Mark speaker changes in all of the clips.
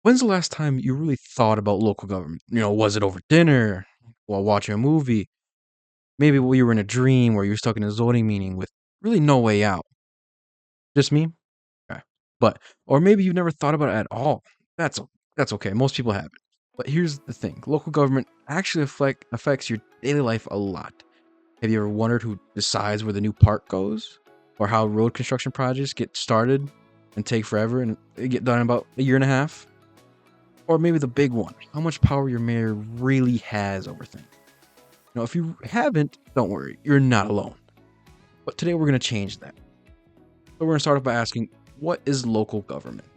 Speaker 1: When's the last time you really thought about local government? Was it over dinner, while watching a movie, maybe while you were in a dream where you were stuck in a zoning meeting with really no way out? Just me? Okay. Or maybe you've never thought about it at all. That's that's okay. Most people haven't. But here's the thing: local government actually affects your daily life a lot. Have you ever wondered who decides where the new park goes, or how road construction projects get started and take forever and they get done in about a year and a half? Or maybe the big one: how much power your mayor really has over things. If you haven't, don't worry, you're not alone. But today we're going to change that. So we're going to start off by asking, what is local government?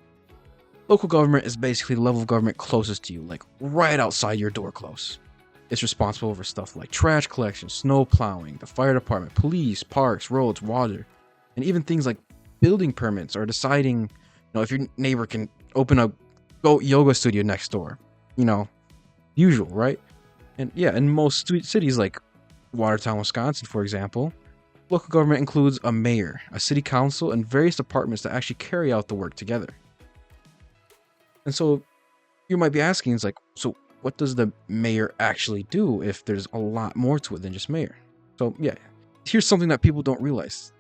Speaker 1: Local government is basically the level of government closest to you, like right outside your door close. It's responsible for stuff like trash collection, snow plowing, the fire department, police, parks, roads, water, and even things like building permits or deciding, if your neighbor can open a goat yoga studio next door. Usual, right? And yeah, in most cities like Watertown, Wisconsin, for example, local government includes a mayor, a city council, and various departments that actually carry out the work together. And so you might be asking, it's like, so what does the mayor actually do if there's a lot more to it than just mayor? So yeah, here's something that people don't realize.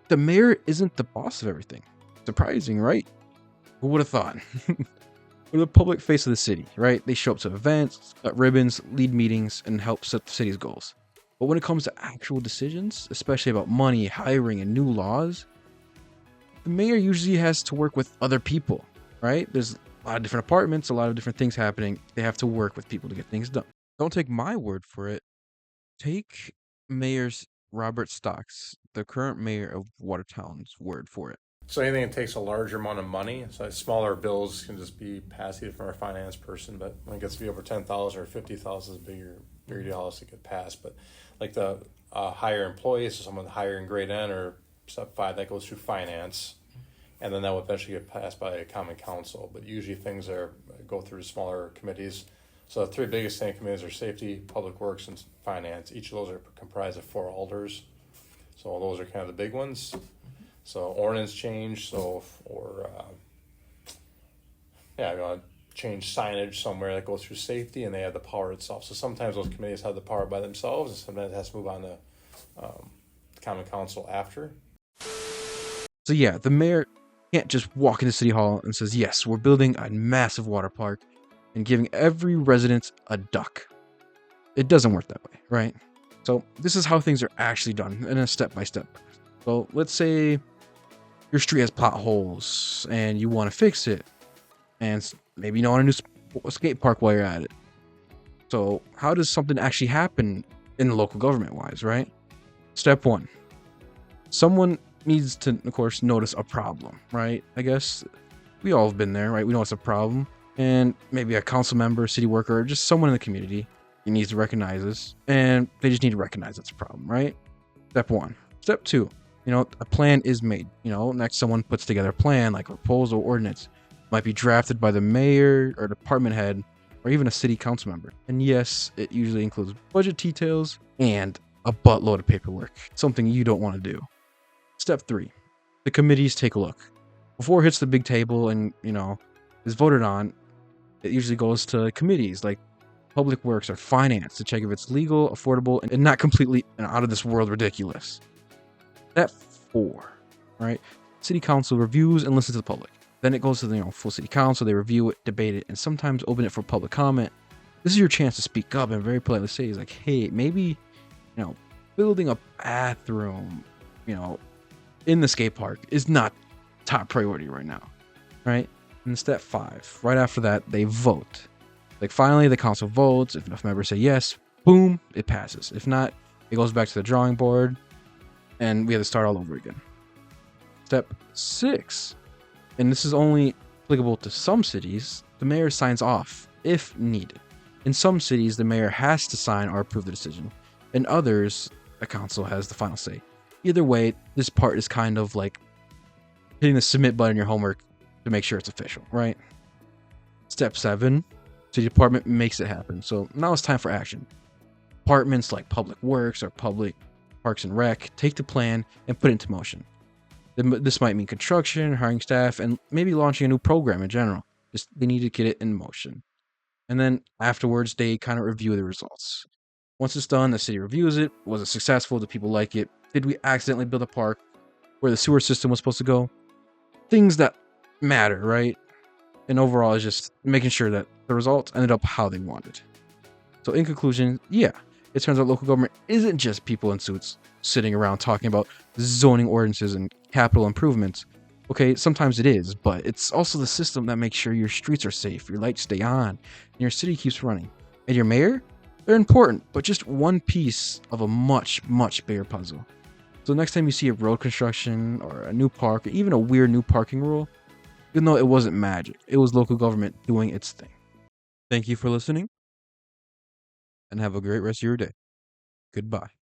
Speaker 1: The mayor isn't the boss of everything. Surprising, right? Who would have thought? We're the public face of the city, right? They show up to events, cut ribbons, lead meetings, and help set the city's goals. But when it comes to actual decisions, especially about money, hiring, and new laws, the mayor usually has to work with other people, right? There's a lot of different departments, a lot of different things happening. They have to work with people to get things done. Don't take my word for it. Take Mayor's Robert Stocks, the current mayor of Watertown's, word for it.
Speaker 2: So anything that takes a larger amount of money, so smaller bills can just be passed either from our finance person, but when it gets to be over 10,000 or 50,000, it's a bigger deal else to get passed. But like the higher employees, so someone hiring grade N or step five, that goes through finance, and then that will eventually get passed by a common council. But usually things go through smaller committees. So the three biggest standing committees are safety, public works, and finance. Each of those are comprised of four alders. So those are kind of the big ones. So ordinance change, you want to change signage somewhere that goes through safety, and they have the power itself. So sometimes those committees have the power by themselves, and sometimes it has to move on to common council after.
Speaker 1: So yeah, the mayor can't just walk into City Hall and says, yes, we're building a massive water park and giving every resident a duck. It doesn't work that way, right? So this is how things are actually done in a step-by-step. So let's say your street has potholes and you want to fix it, and maybe you want a new skate park while you're at it. So how does something actually happen in the local government wise, right? Step one, someone needs to, of course, notice a problem, right? I guess we all have been there, right? We know it's a problem, and maybe a council member, city worker, or just someone in the community needs to recognize this, and they just need to recognize it's a problem, right? Step one. Step two, a plan is made. Next someone puts together a plan, like a proposal or ordinance. Might be drafted by the mayor or department head or even a city council member. And yes, it usually includes budget details and a buttload of paperwork, something you don't want to do. Step three, the committees take a look. Before it hits the big table and, is voted on, it usually goes to committees like Public Works or Finance to check if it's legal, affordable, and not completely and out of this world ridiculous. Step four, right? City council reviews and listens to the public. Then it goes to the full city council. They review it, debate it, and sometimes open it for public comment. This is your chance to speak up and very politely say, like, hey, maybe, building a bathroom, in the skate park is not top priority right now, right? And step five, right after that, they vote. Like finally, the council votes. If enough members say yes, boom, it passes. If not, it goes back to the drawing board, and we have to start all over again. Step six, and this is only applicable to some cities, the mayor signs off if needed. In some cities, the mayor has to sign or approve the decision. In others, the council has the final say. Either way, this part is kind of like hitting the submit button in your homework to make sure it's official, right? Step seven, city department makes it happen. So now it's time for action. Departments like Public Works or Public Parks and Rec take the plan and put it into motion. This might mean construction, hiring staff, and maybe launching a new program in general. Just they need to get it in motion. And then afterwards, they kind of review the results. Once it's done, the city reviews it. Was it successful? Do people like it? Did we accidentally build a park where the sewer system was supposed to go? Things that matter, right? And overall, is just making sure that the results ended up how they wanted. So, in conclusion, yeah, it turns out local government isn't just people in suits sitting around talking about zoning ordinances and capital improvements. Okay, sometimes it is, but it's also the system that makes sure your streets are safe, your lights stay on, and your city keeps running. And your mayor? They're important, but just one piece of a much, much bigger puzzle. So next time you see a road construction or a new park, or even a weird new parking rule, you'll know it wasn't magic. It was local government doing its thing. Thank you for listening, and have a great rest of your day. Goodbye.